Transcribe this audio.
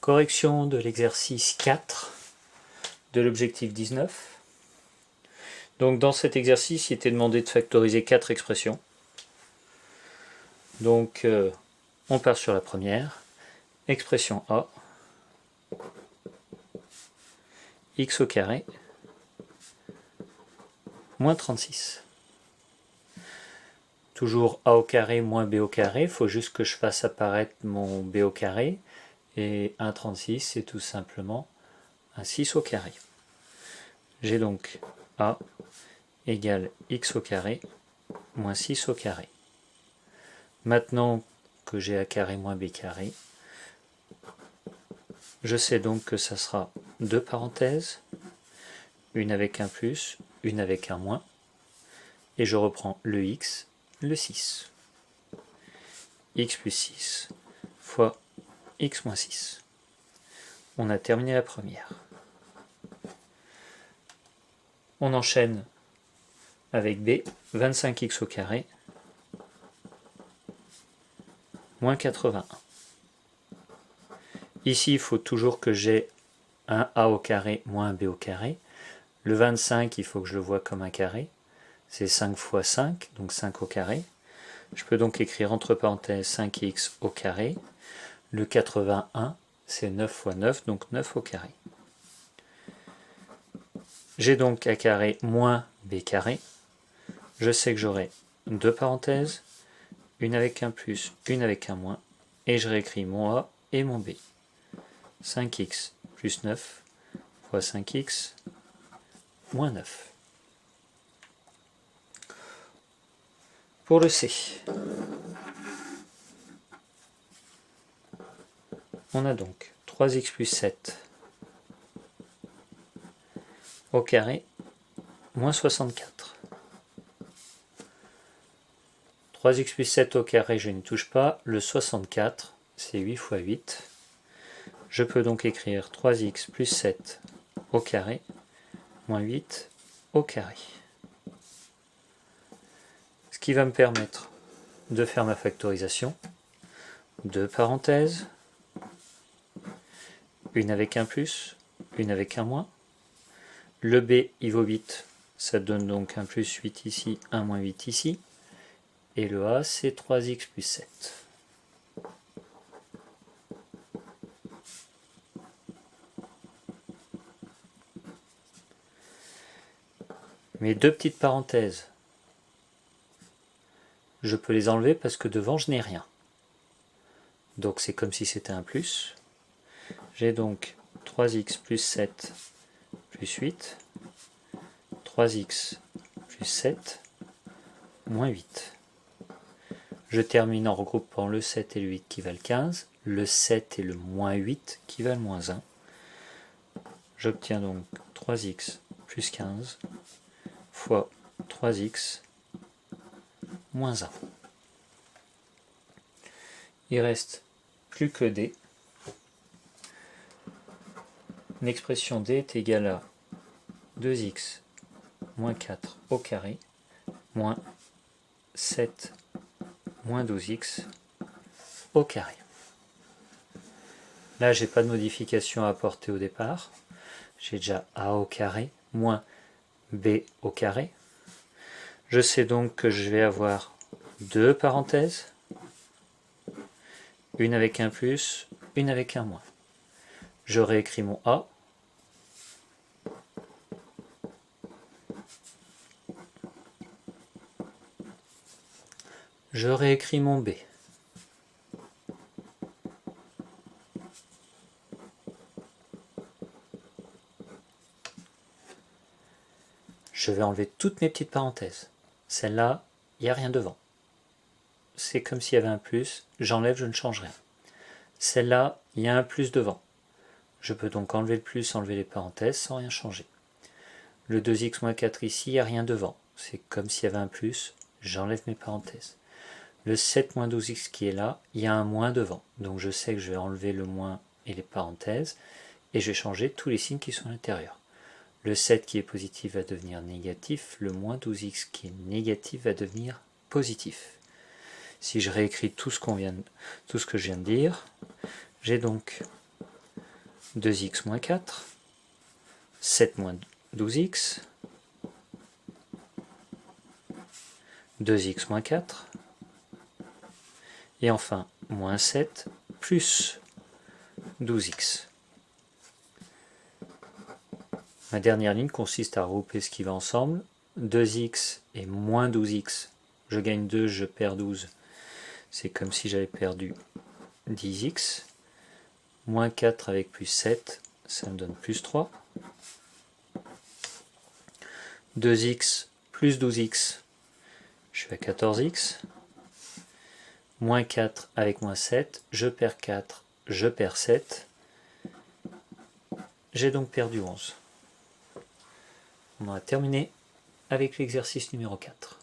Correction de l'exercice 4 de l'objectif 19. Donc dans cet exercice, il était demandé de factoriser 4 expressions. Donc on part sur la première. Expression A, x au carré, moins 36. Toujours a au carré moins b au carré, il faut juste que je fasse apparaître mon b au carré. Et 1,36 c'est tout simplement un 6 au carré. J'ai donc a égale x au carré moins 6 au carré. Maintenant que j'ai a carré moins b carré, je sais donc que ça sera deux parenthèses, une avec un plus, une avec un moins, et je reprends le x, le 6. X plus 6 fois x moins 6. On a terminé la première. On enchaîne avec b, 25x au carré, moins 81. Ici, il faut toujours que j'ai un a au carré moins un b au carré. Le 25, il faut que je le voie comme un carré. C'est 5 fois 5, donc 5 au carré. Je peux donc écrire entre parenthèses 5x au carré. Le 81, c'est 9 fois 9, donc 9 au carré. J'ai donc a carré moins b carré. Je sais que j'aurai deux parenthèses, une avec un plus, une avec un moins, et je réécris mon a et mon b. 5x plus 9 fois 5x moins 9. Pour le c, on a donc 3x plus 7 au carré moins 64. 3x plus 7 au carré, je n'y touche pas. Le 64, c'est 8 fois 8. Je peux donc écrire 3x plus 7 au carré moins 8 au carré. Ce qui va me permettre de faire ma factorisation. Deux parenthèses, une avec un plus, une avec un moins. Le b, il vaut 8, ça donne donc un plus 8 ici, un moins 8 ici. Et le a, c'est 3x plus 7. Mes deux petites parenthèses, je peux les enlever parce que devant, je n'ai rien. Donc c'est comme si c'était un plus. J'ai donc 3x plus 7 plus 8, 3x plus 7 moins 8. Je termine en regroupant le 7 et le 8 qui valent 15, le 7 et le moins 8 qui valent moins 1. J'obtiens donc 3x plus 15 fois 3x moins 1. Il reste plus que d. L'expression d est égale à 2x moins 4 au carré moins 7 moins 12x au carré. Là, j'ai pas de modification à apporter au départ. J'ai déjà a au carré moins b au carré. Je sais donc que je vais avoir deux parenthèses, une avec un plus, une avec un moins. Je réécris mon a. Je réécris mon b. Je vais enlever toutes mes petites parenthèses. Celle-là, il n'y a rien devant. C'est comme s'il y avait un plus, j'enlève, je ne change rien. Celle-là, il y a un plus devant. Je peux donc enlever le plus, enlever les parenthèses sans rien changer. Le 2x moins 4 ici, il n'y a rien devant. C'est comme s'il y avait un plus, j'enlève mes parenthèses. Le 7 moins 12x qui est là, il y a un moins devant. Donc je sais que je vais enlever le moins et les parenthèses, et je vais changer tous les signes qui sont à l'intérieur. Le 7 qui est positif va devenir négatif, le moins 12x qui est négatif va devenir positif. Si je réécris tout ce que je viens de dire, j'ai donc 2x moins 4, 7 moins 12x, 2x moins 4, et enfin moins 7 plus 12x. Ma dernière ligne consiste à regrouper ce qui va ensemble. 2x et moins 12x, je gagne 2, je perds 12. C'est comme si j'avais perdu 10x. Moins 4 avec plus 7, ça me donne plus 3. 2x plus 12x, je suis à 14x. Moins 4 avec moins 7, je perds 4, je perds 7. J'ai donc perdu 11. On a terminé avec l'exercice numéro 4.